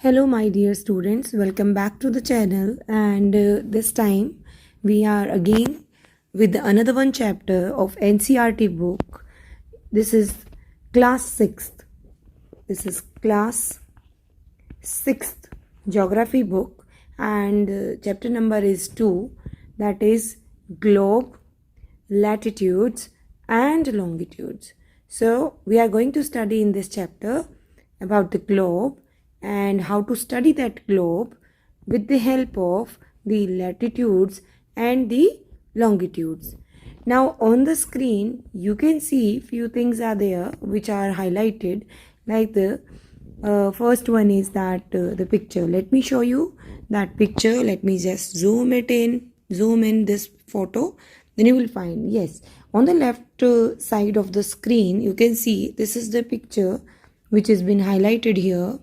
Hello, my dear students. Welcome back to the channel. And this time we are again with another one chapter of NCRT book. This is class 6th. This is class 6th geography book, and chapter number is 2, that is globe, latitudes and longitudes. So we are going to study in this chapter about the globe and how to study that globe with the help of the latitudes and the longitudes. Now on the screen you can see few things are there which are highlighted, like the first one is that the picture. Let me show you that picture. Let me just zoom in this photo. Then you will find, yes, on the left side of the screen you can see this is the picture which has been highlighted here.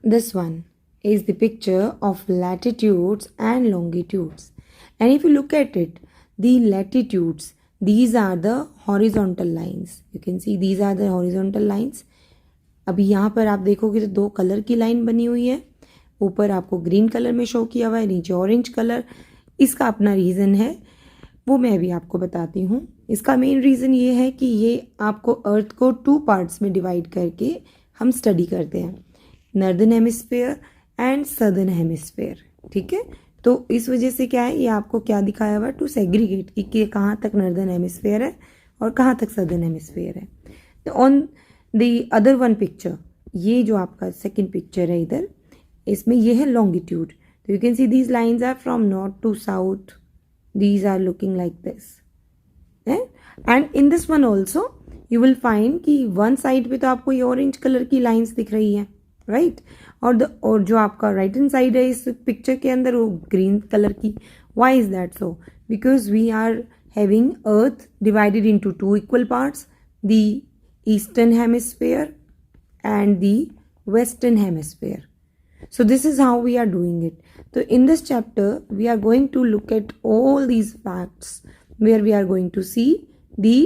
This one is the picture of latitudes and longitudes. And if you look at it, the latitudes, these are the horizontal lines. You can see these are the horizontal lines. अभी यहाँ पर आप देखोगे तो दो colour की line बनी हुई है. ऊपर आपको ग्रीन कलर में शो किया हुआ है, नीचे ऑरेंज कलर. इसका अपना रीज़न है, वो मैं भी आपको बताती हूँ. इसका मेन रीज़न ये है कि ये आपको अर्थ को 2 पार्ट्स में डिवाइड करके हम स्टडी करते हैं, northern hemisphere and southern hemisphere. ठीक है, तो इस वजह से क्या है, ये आपको क्या दिखाया हुआ, टू सेग्रीगेट कि कहाँ तक नॉर्दर्न हेमिस्फेयर है और कहाँ तक सदर्न हेमिस्फेयर है. तो on the other one picture, ये जो आपका सेकंड पिक्चर है इधर, इसमें ये है लॉन्गिट्यूड. तो you can see these lines are from north to south. These are looking like this. And in this one also you will find कि वन साइड पे तो आपको ये ऑरेंज कलर की लाइंस दिख रही है, राइट, और जो आपका राइट हैंड साइड है इस पिक्चर के अंदर वो ग्रीन कलर की. Why is that so? Because we are having earth divided into 2 equal parts, the eastern hemisphere and the western hemisphere. So this is how we are doing it. So in this chapter we are going to look at all these facts, where we are going to see the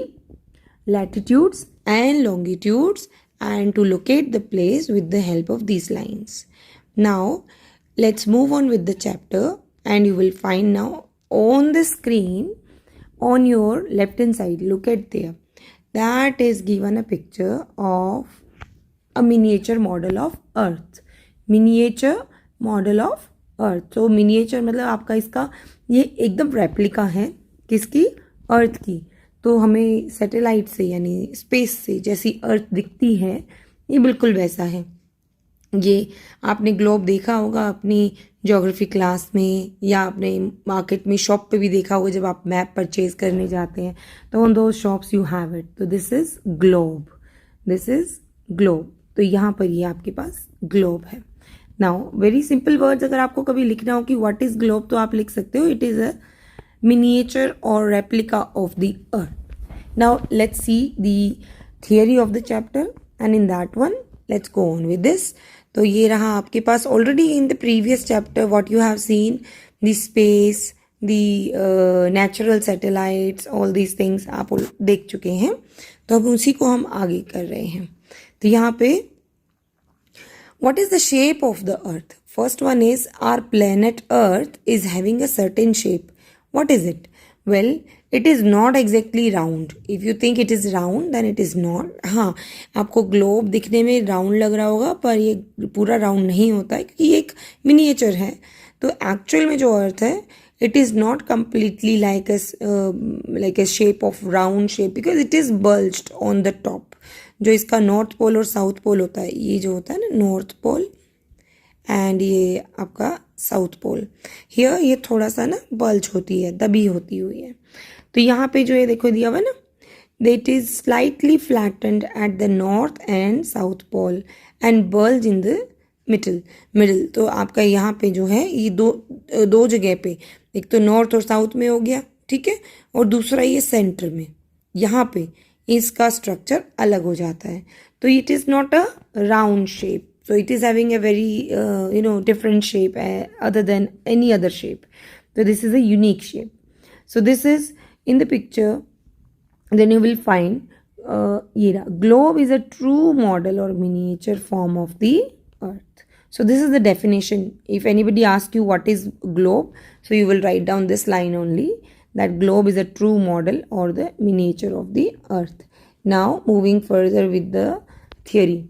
latitudes and longitudes and to locate the place with the help of these lines. Now let's move on with the chapter, and you will find now on the screen on your left hand side, look at there, that is given a picture of a miniature model of earth. miniature model of earth. तो miniature मतलब आपका इसका ये एकदम replica है किसकी, अर्थ की. तो हमें सैटेलाइट से यानी स्पेस से जैसी अर्थ दिखती है, ये बिल्कुल वैसा है. ये आपने ग्लोब देखा होगा अपनी ज्योग्राफी क्लास में, या आपने मार्केट में शॉप पे भी देखा होगा जब आप मैप परचेज करने जाते हैं, तो ऑन दो शॉप्स यू हैव इट. तो this is globe, this is globe. तो यहाँ पर ये आपके पास ग्लोब है. नाउ वेरी सिंपल वर्ड्स, अगर आपको कभी लिखना हो कि व्हाट इज ग्लोब, तो आप लिख सकते हो इट इज अ मिनिएचर और replica of the earth. Now let's see the theory of the chapter, and in that one let's go on with this. तो ये रहा आपके पास already in the previous chapter what you have seen, the space, the natural satellites, all these things आप देख चुके हैं. तो अब उसी को हम आगे कर रहे हैं. तो यहाँ पे what is the shape of the earth? First one is our planet earth is having a certain shape. What is it? Well, it is not exactly round. If you think it is round, then it is not. हाँ, आपको globe दिखने में round लग रहा होगा, पर ये पूरा राउंड नहीं होता है क्योंकि ये एक मिनिएचर है. तो एक्चुअल में जो अर्थ है, it is not completely like a shape of round shape, because it is bulged on the top. जो इसका नॉर्थ पोल और साउथ पोल होता है, ये जो होता है ना नॉर्थ पोल, एंड ये आपका साउथ पोल, हियर ये थोड़ा सा ना बल्ज होती है, दबी होती हुई है. तो यहाँ पे जो ये देखो दिया हुआ है ना, that is slightly flattened at the north and south pole and bulge in the middle. तो आपका यहाँ पे जो है ये दो जगह पे, एक तो नॉर्थ और साउथ में हो गया, ठीक है, और दूसरा ये सेंटर में, यहाँ पे इसका स्ट्रक्चर अलग हो जाता है. तो it is not a round shape, so it is having a very different shape other than any other shape. So this is a unique shape. So this is in the picture. Then you will find globe is a true model or miniature form of the earth. So this is the definition. If anybody asks you what is globe, so you will write down this line only, that globe is a true model or the miniature of the earth. Now moving further with the theory.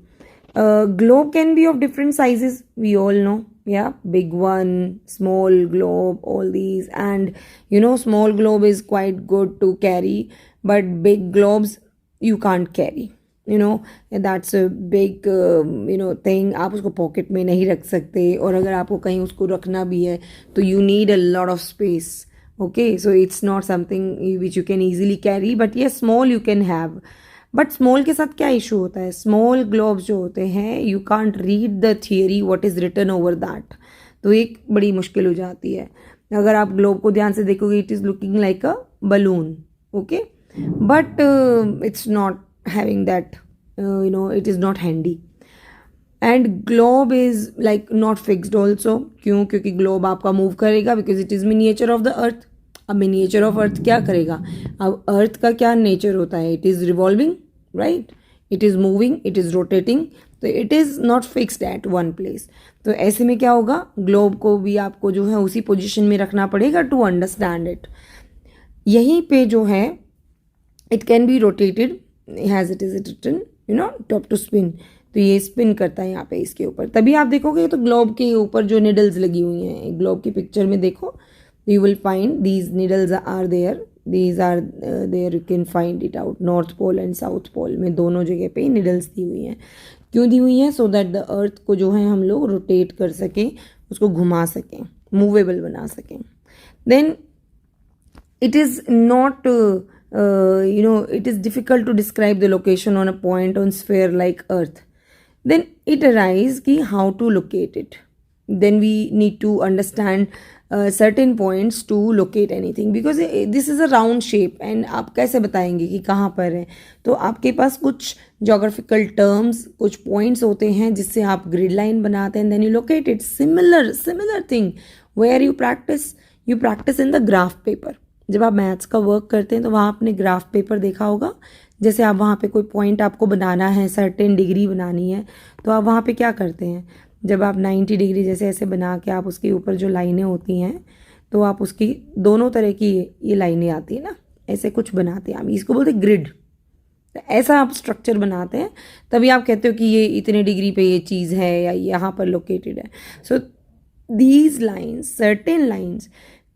Globe can be of different sizes, we all know. Yeah, big one, small globe, all these. And small globe is quite good to carry, but big globes you can't carry. That's a big thing. आप उसको pocket में नहीं रख सकते, और अगर आपको कहीं उसको रखना भी है तो you need a lot of space. Okay, so it's not something which you can easily carry, but yes, small you can have. But small के साथ क्या इशू होता है, स्मॉल ग्लोब्स जो होते हैं you can't read the theory what is written over that, तो एक बड़ी मुश्किल हो जाती है. अगर आप ग्लोब को ध्यान से देखोगे, it is looking like a balloon. Okay, but it's not having that, it is not handy. And globe is like not fixed also. क्यों? क्योंकि ग्लोब आपका मूव करेगा, because it is miniature of the अर्थ. अब miniature of earth क्या करेगा? अब अर्थ का क्या नेचर होता है? It is revolving, right? It is moving, it is rotating, तो it is not fixed at one place. तो ऐसे में क्या होगा, ग्लोब को भी आपको जो है उसी पोजीशन में रखना पड़ेगा टू अंडरस्टैंड इट. यहीं पे जो है it can be rotated has it is written top to spin. तो ये स्पिन करता है यहाँ पे इसके ऊपर. तभी आप देखोगे तो ग्लोब के ऊपर जो निडल्स लगी हुई हैं, ग्लोब की पिक्चर में देखो, you will find these needles are there. These are there, you can find it out. North pole and south pole में दोनों जगह पे needles दी हुई हैं. क्यों दी हुई हैं? So that the earth को जो है हम लोग रोटेट कर सकें, उसको घुमा सकें, मूवेबल बना सकें. Then it is not it is difficult to describe the location on a point on sphere like earth. Then it arises कि how to locate it. Then we need to understand certain points to locate anything, because this is a round shape and आप कैसे बताएंगे कि कहाँ पर है? तो आपके पास कुछ geographical terms, कुछ points होते हैं जिससे आप grid line बनाते हैं, then you locate it. Similar thing where you practice in the graph paper. जब आप मैथ्स का वर्क करते हैं तो वहाँ आपने ग्राफ पेपर देखा होगा. जैसे आप वहाँ पे कोई पॉइंट आपको बनाना है, सर्टेन डिग्री बनानी है, तो आप वहाँ पे क्या करते हैं, जब आप 90 डिग्री जैसे ऐसे बना के आप उसके ऊपर जो लाइनें होती हैं, तो आप उसकी दोनों तरह की ये लाइनें आती है ना, ऐसे कुछ बनाते हैं. आप इसको बोलते हैं ग्रिड. तो ऐसा आप स्ट्रक्चर बनाते हैं, तभी आप कहते हो कि ये इतने डिग्री पे ये चीज़ है या यहाँ पर लोकेटेड है. So these lines, certain lines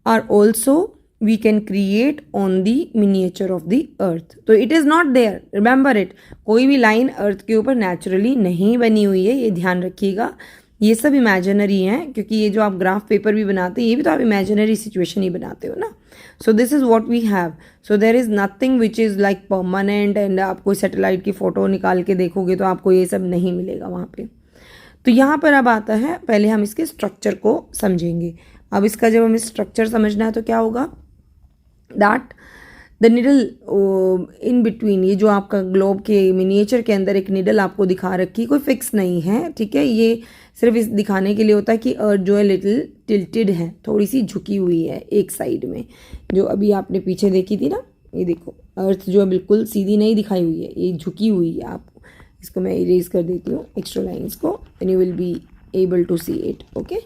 are also we can create on the miniature of the earth. तो it is not there, remember it. कोई भी लाइन अर्थ के ऊपर नेचुरली नहीं बनी हुई है, ये ध्यान रखिएगा. ये सब इमेजिनरी हैं, क्योंकि ये जो आप ग्राफ पेपर भी बनाते हैं, ये भी तो आप इमेजिनरी सिचुएशन ही बनाते हो ना. So this is what we have. So there is nothing which is like permanent. एंड आप कोई सेटेलाइट की फ़ोटो निकाल के देखोगे तो आपको ये सब नहीं मिलेगा वहाँ पे. तो यहाँ पर अब आता है, पहले हम इसके स्ट्रक्चर को समझेंगे. अब इसका जब हमें स्ट्रक्चर समझना है तो क्या होगा, that the needle in between, ये जो आपका ग्लोब के मिनिएचर के अंदर एक निडल आपको दिखा रखी, कोई फिक्स नहीं है, ठीक है. ये सिर्फ इस दिखाने के लिए होता है कि अर्थ जो है लिटिल टिल्टेड है, थोड़ी सी झुकी हुई है एक साइड में. जो अभी आपने पीछे देखी थी ना, ये देखो अर्थ जो है बिल्कुल सीधी नहीं दिखाई हुई है, ये झुकी हुई है. आप इसको मैं इरेज कर देती हूँ एक्स्ट्रा लाइन्स को, and you will be able to see it. Okay,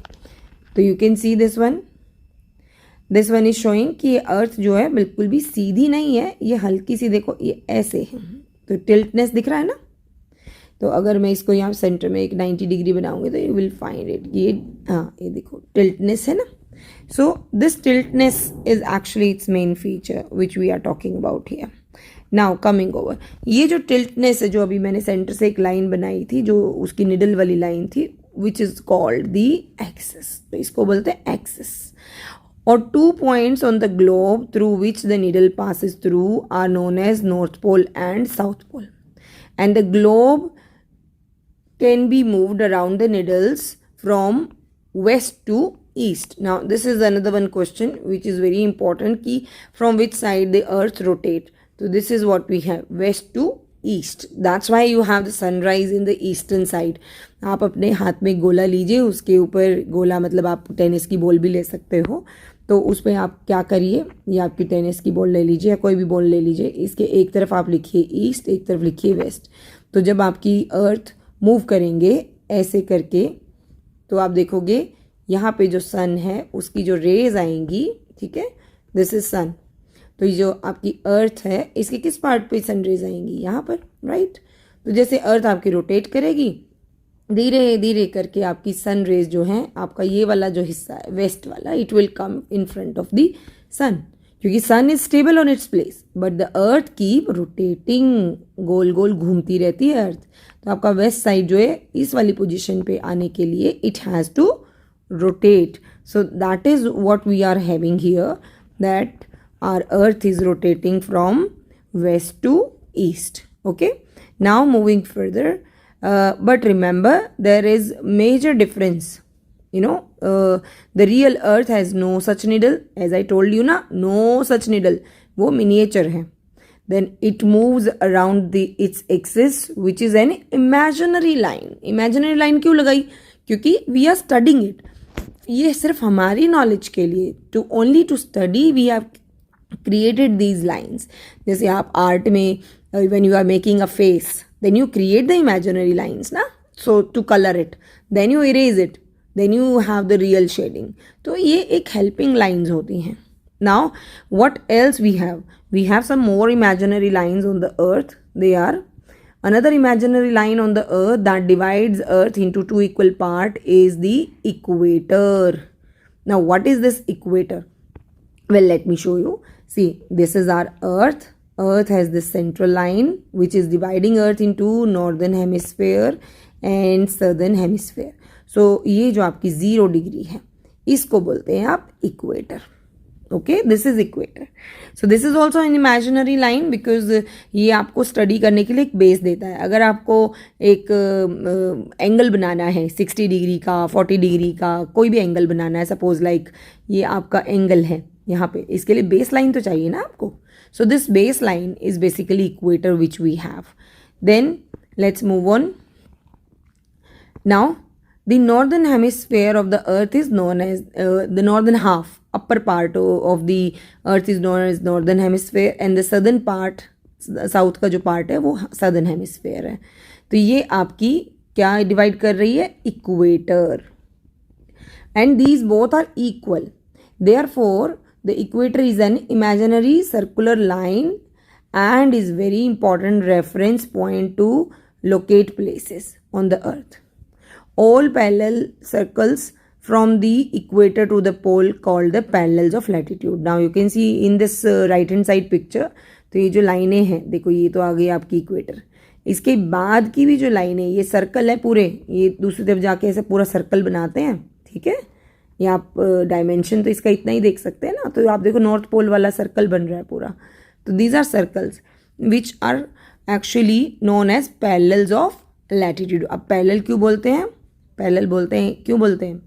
तो you can see this one is showing कि ये अर्थ जो है बिल्कुल भी सीधी नहीं है, ये हल्की सी देखो ये ऐसे है. तो टिल्टनेस दिख रहा है ना. तो अगर मैं इसको यहाँ सेंटर में एक 90 डिग्री बनाऊंगी तो यू विल फाइंड इट, ये ये देखो टिल्टनेस है ना. So this tiltness is actually its main feature which we are talking about here. Now coming over, ये जो टिल्टनेस है, जो अभी मैंने सेंटर से एक लाइन बनाई थी, जो उसकी निडल वाली लाइन थी, which is called the axis. तो इसको बोलते हैं axis. or 2 points on the globe through which the needle passes through are known as North Pole and South Pole. And the globe can be moved around the needles from west to east. Now this is another one question which is very important, ki from which side the earth rotate. So this is what we have, west to east. That's why you have the sunrise in the eastern side. आप अपने हाथ में गोला लीजिए, उसके ऊपर गोला मतलब आप टेनिस की बॉल भी ले सकते हो. तो उस पर आप क्या करिए, ये आपकी टेनिस की बॉल ले लीजिए या कोई भी बॉल ले लीजिए, इसके एक तरफ आप लिखिए ईस्ट, एक तरफ लिखिए वेस्ट. तो जब आपकी अर्थ मूव करेंगे ऐसे करके, तो आप देखोगे यहाँ पे जो सन है उसकी जो रेज आएंगी, ठीक है, दिस इज सन। तो ये जो आपकी अर्थ है इसके किस पार्ट पे सन रेज आएंगी? यहाँ पर, राइट। तो जैसे अर्थ आपकी रोटेट करेगी धीरे धीरे करके आपकी सन रेज जो है, आपका ये वाला जो हिस्सा है वेस्ट वाला, it will come in front of the sun, क्योंकि sun is stable on its place but the earth keep rotating, गोल गोल घूमती रहती है अर्थ। तो आपका वेस्ट साइड जो है इस वाली पोजीशन पे आने के लिए it has to rotate. So that is what we are having here, that our earth is rotating from west to east. Okay, now moving further, but remember there is major difference, the real earth has no such needle, as I told you na, no such needle, वो miniature है. Then it moves around its axis which is an imaginary line. Imaginary line क्यों लगाई? क्योंकि we are studying it. ये सिर्फ हमारी knowledge के लिए, to only to study we have created these lines. जैसे आप आर्ट में when you are making a face, then you create the imaginary lines ना, so to colour it, then you erase it, then you have the real shading. तो ये एक helping lines होती हैं. Now what else we have some more imaginary lines on the earth. They are another imaginary line on the earth that divides earth into two equal part is the equator. Now what is this equator? Well, let me show you. See, this is our earth. Earth has this central line which is dividing earth into northern hemisphere and southern hemisphere. So ये जो आपकी 0 degree है इसको बोलते हैं आप equator. Okay, this is equator. So this is also an imaginary line because ये आपको स्टडी करने के लिए एक बेस देता है. अगर आपको एक एंगल बनाना है 60 डिग्री का, 40 डिग्री का, कोई भी एंगल बनाना है, सपोज लाइक ये आपका एंगल है यहाँ पे, इसके लिए बेस लाइन तो चाहिए ना आपको. So this base line is basically equator which we have. Then let's move on. Now the northern hemisphere of the earth is known as the northern half, upper part of the earth is known as northern hemisphere and the southern part, south का जो part है वो southern hemisphere है. तो ये आपकी क्या divide कर रही है? Equator. And these both are equal. Therefore the equator is an imaginary circular line and is very important reference point to locate places on the earth. All parallel circles from the equator to the pole called the parallels of latitude. Now you can see in this right hand side picture, तो ये जो लाइनें हैं देखो, ये तो आ गई आपकी इक्वेटर. इसके बाद की भी जो लाइनें, ये सर्कल है पूरे, ये दूसरी तरफ जाके ऐसे पूरा सर्कल बनाते हैं, ठीक है. ये आप डायमेंशन तो इसका इतना ही देख सकते हैं ना. तो आप देखो नॉर्थ पोल वाला सर्कल बन रहा है पूरा. तो these are circles which are actually known as parallels of latitude. अब पैरेलल क्यों बोलते हैं? पैरेलल बोलते हैं, क्यों बोलते हैं?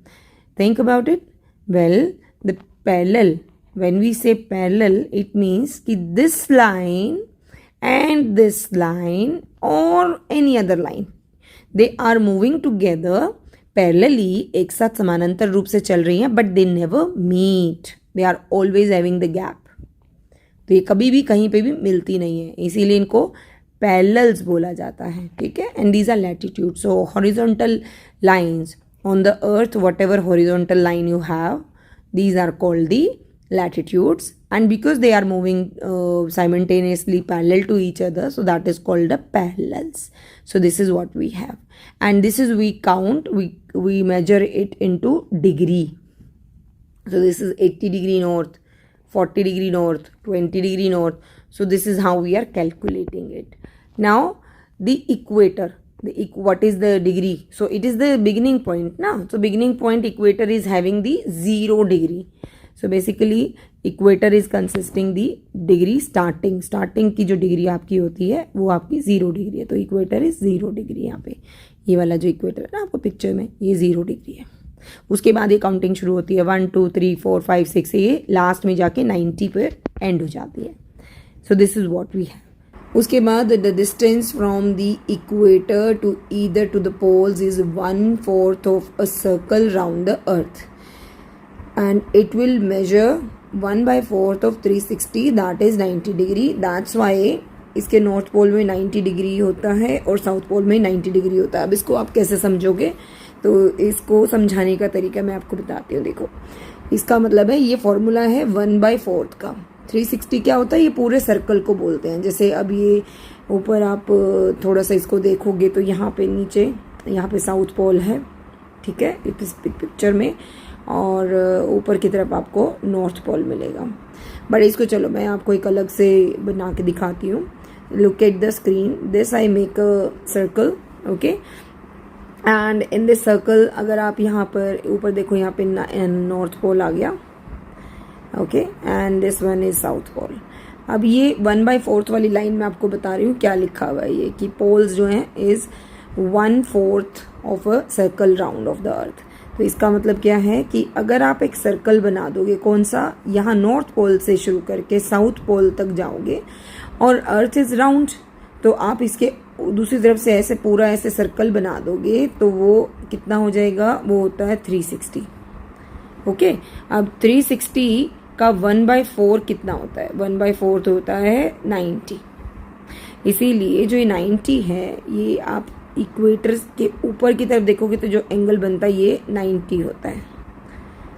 Think about it. Well, the parallel, when we say parallel, it means कि this line and this line और any other line, they are moving together parallelly, एक साथ समानांतर रूप से चल रही हैं, but they never meet, they are always having the gap. तो ये कभी भी कहीं पे भी मिलती नहीं है, इसीलिए इनको पैरेलल्स बोला जाता है, ठीक है. And these are latitude. So horizontal lines on the earth, whatever horizontal line you have, these are called the latitudes, and because they are moving simultaneously parallel to each other, so that is called the parallels. So this is what we have, and this is we count, we measure it into degree. So this is 80 degree north, 40 degree north, 20 degree north. So this is how we are calculating it. Now the equator, what is the degree? So it is the beginning point now. So beginning point equator is having the 0 degree. So basically equator is consisting the degree starting की जो degree आपकी होती है वो आपकी 0 degree है. तो equator is 0 degree. यहाँ पे ये वाला जो equator है ना आपको पिक्चर में, ये 0 डिग्री है. उसके बाद ये काउंटिंग शुरू होती है 1 2 3 4 5 6, ये लास्ट में जाके 90 पे एंड हो जाती है. So this is what we have. उसके बाद the distance from the equator to either to the poles is 1/4 of a circle round the earth, and it will measure 1/4 of 360, that is 90 degree. That's why इसके north pole में 90 degree होता है और south pole में 90 degree होता है। अब इसको आप कैसे समझोगे, तो इसको समझाने का तरीका मैं आपको बताती हूँ। देखो, इसका मतलब है ये फॉर्मूला है 1/4 का। 360 क्या होता है, ये पूरे सर्कल को बोलते हैं। जैसे अब ये ऊपर आप थोड़ा सा इसको देखोगे तो यहाँ पे नीचे, यहाँ पे साउथ पोल है, ठीक है, इस पिक्चर में, और ऊपर की तरफ आपको नॉर्थ पोल मिलेगा। बट इसको चलो मैं आपको एक अलग से बना के दिखाती हूँ। Look at the screen, this I make a circle, okay, and in this circle अगर आप यहाँ पर ऊपर देखो, यहाँ पे नॉर्थ पोल आ गया, okay, and this one is south pole. अब ये 1/4 वाली लाइन में आपको बता रही हूँ क्या लिखा हुआ है, ये कि पोल्स जो हैं is 1/4 of a circle round of the अर्थ। तो इसका मतलब क्या है कि अगर आप एक सर्कल बना दोगे, कौन सा, यहाँ नॉर्थ पोल से शुरू करके साउथ पोल तक जाओगे और अर्थ इज राउंड, तो आप इसके दूसरी तरफ से ऐसे पूरा ऐसे सर्कल बना दोगे तो वो कितना हो जाएगा, वो होता है 360, ओके। अब 360 का 1/4 कितना होता है, 1/4 होता है 90। इसीलिए जो ये 90 है, ये आप इक्वेटर के ऊपर की तरफ देखोगे तो जो एंगल बनता है ये 90 होता है,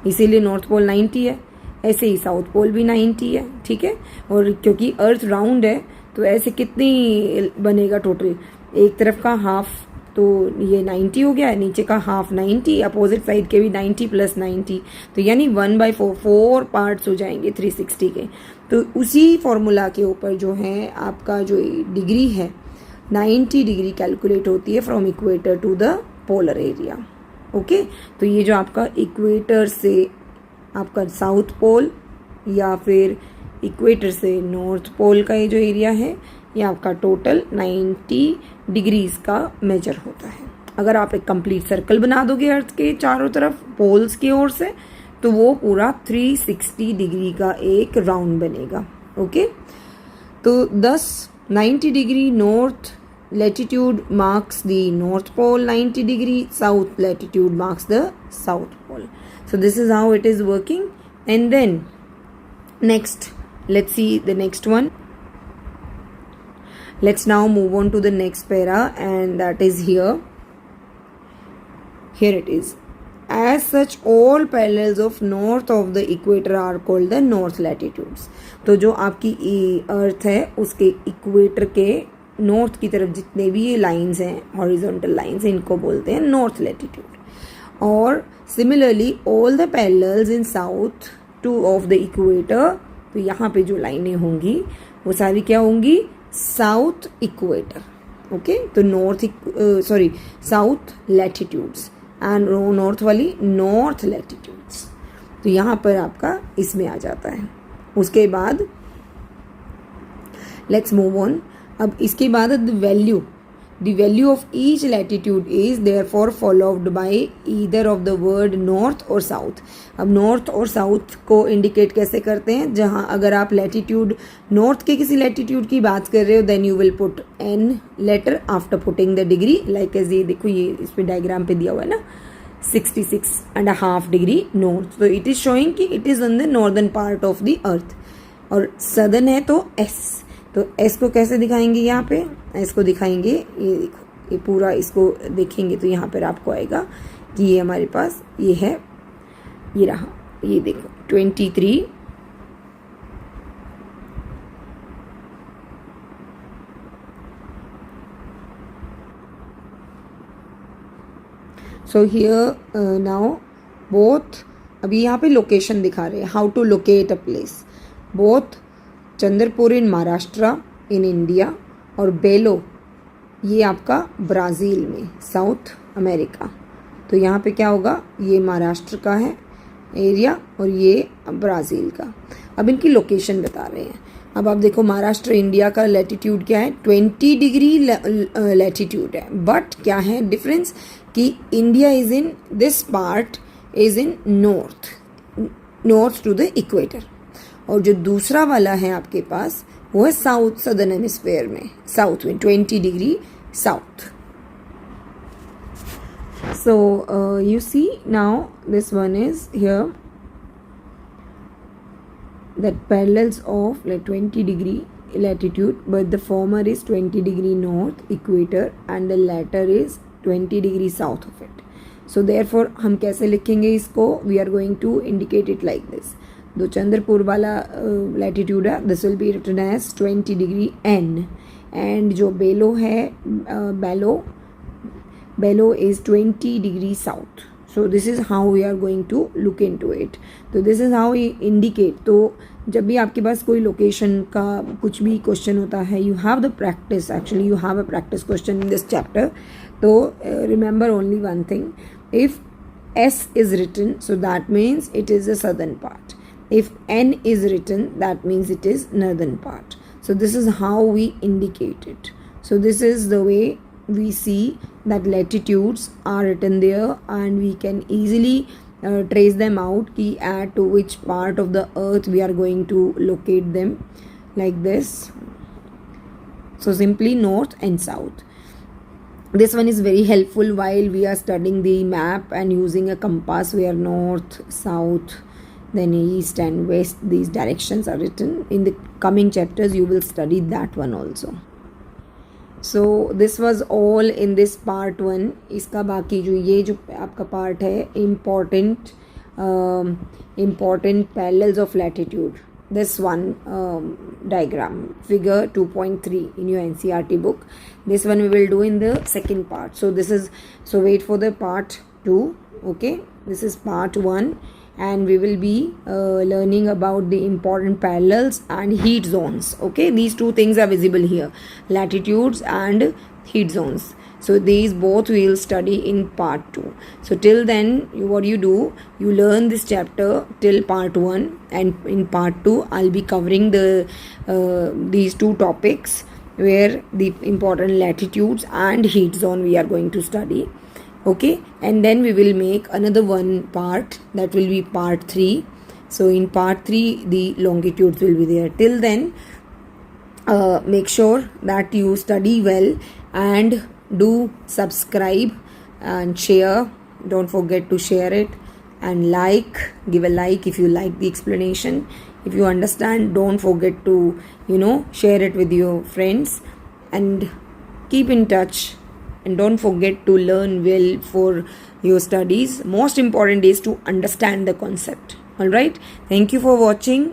इसीलिए नॉर्थ पोल 90 है। ऐसे ही साउथ पोल भी 90 है, ठीक है। और क्योंकि अर्थ राउंड है तो ऐसे कितनी बनेगा टोटल, एक तरफ का हाफ तो ये 90 हो गया है, नीचे का हाफ 90, अपोजिट साइड के भी 90 + 90, तो यानी 1/4, 4 पार्ट्स हो जाएंगे 360 के। तो उसी फॉर्मूला के ऊपर जो है आपका जो डिग्री है 90 डिग्री कैलकुलेट होती है from equator to the polar area, okay. तो ये जो आपका इक्वेटर से आपका साउथ पोल या फिर इक्वेटर से नॉर्थ पोल का ये जो एरिया है, ये आपका टोटल 90 डिग्रीज का मेजर होता है। अगर आप एक कंप्लीट सर्कल बना दोगे अर्थ के चारों तरफ पोल्स की ओर से, तो वो पूरा 360 डिग्री का एक राउंड बनेगा, ओके। तो 90 degree north latitude marks the north pole, 90 degree south latitude marks the south pole. So this is how it is working. And then next, let's see the next one. Let's now move on to the next para, and that is here. Here it is. As such, all parallels of north of the equator are called the north latitudes. तो जो आपकी अर्थ है उसके equator के north की तरफ जितने भी ये लाइंस हैं, हॉरिजॉन्टल लाइंस, इनको बोलते हैं नॉर्थ लैटिट्यूड। और similarly all the parallels in south two of the equator, तो यहाँ पे जो लाइनें होंगी वो सारी क्या होंगी, साउथ इक्वेटर, ओके। तो साउथ लैटिट्यूड्स एंड नॉर्थ वाली नॉर्थ लैटिट्यूड्स, तो यहाँ पर आपका इसमें आ जाता है। उसके बाद लेट्स मूव ऑन। अब इसके बाद the value of each latitude is therefore followed by either of the word north और साउथ। अब नॉर्थ और साउथ को इंडिकेट कैसे करते हैं, जहां अगर आप लैटिट्यूड नॉर्थ के किसी लैटिट्यूड की बात कर रहे हो, then you will put an letter after putting the degree, like as ये देखो, ये इस पे डायग्राम पे दिया हुआ है ना, 66.5 डिग्री नॉर्थ, तो इट इज शोइंग कि it is on the northern part of the अर्थ। और सदर्न है तो एस, तो एस को कैसे दिखाएंगे, यहाँ पे एस को दिखाएंगे, ये देखो, ये पूरा इसको देखेंगे तो यहाँ पर आपको आएगा कि ये हमारे पास ये है, ये रहा, ये देखो 23, सो हियर नाउ बोथ, अभी यहाँ पे लोकेशन दिखा रहे हैं, how to locate a place. Both Chandrapur in Maharashtra in India और बेलो ये आपका ब्राज़ील में, साउथ अमेरिका। तो यहाँ पे क्या होगा, ये महाराष्ट्र का है एरिया और ये ब्राज़ील का। अब इनकी लोकेशन बता रहे हैं। अब आप देखो, महाराष्ट्र इंडिया का लैटिट्यूड क्या है, 20 डिग्री लैटिट्यूड है, बट क्या है डिफरेंस कि India is in this part is in north to the equator, और जो दूसरा वाला है आपके पास वो है साउथ, सदर्न हेमिस्फीयर में, साउथ में 20 degree south. So you see now this one is here that parallels of like 20 degree latitude, but the former is 20 degree north equator and the latter is 20 degree south of it. So therefore हम कैसे लिखेंगे इसको? We are going to indicate it like this. जो चंद्रपुर वाला latitude है, this will be written as 20 degree N, and जो बेलो है, बेलो is 20 degree south. So this is how we are going to look into it. तो this is how we indicate. तो जब भी आपके पास कोई लोकेशन का कुछ भी क्वेश्चन होता है, you have the practice, actually you have a practice question in this chapter. तो remember only one thing, if S is written, so that means it is the southern part. If N is written, that means it is northern part. So this is how we indicate it. So this is the way we see that latitudes are written there, and we can easily trace them out ki at which part of the earth we are going to locate them, like this. So simply north and south. This one is very helpful while we are studying the map and using a compass where north, south, then east and west, these directions are written. In the coming chapters you will study that one also. So this was all in this part 1. इसका बाकी जो ये जो आपका part है, important parallels of latitude, this one diagram, figure 2.3 in your NCERT book. This one we will do in the second part. So wait for the part 2. Okay, this is part 1, and we will be learning about the important parallels and heat zones. Okay, these two things are visible here, latitudes and heat zones. So these both we will study in part 2. So till then, what you do, you learn this chapter till part 1, and in part 2 I'll be covering these two topics where the important latitudes and heat zone we are going to study. Okay, and then we will make another one part, that will be part 3. So in part 3 the longitudes will be there. Till then, make sure that you study well and do subscribe and share. Don't forget to share it, and give a like if you like the explanation. If you understand, don't forget to share it with your friends, and keep in touch. And don't forget to learn well for your studies. Most important is to understand the concept. Alright, thank you for watching.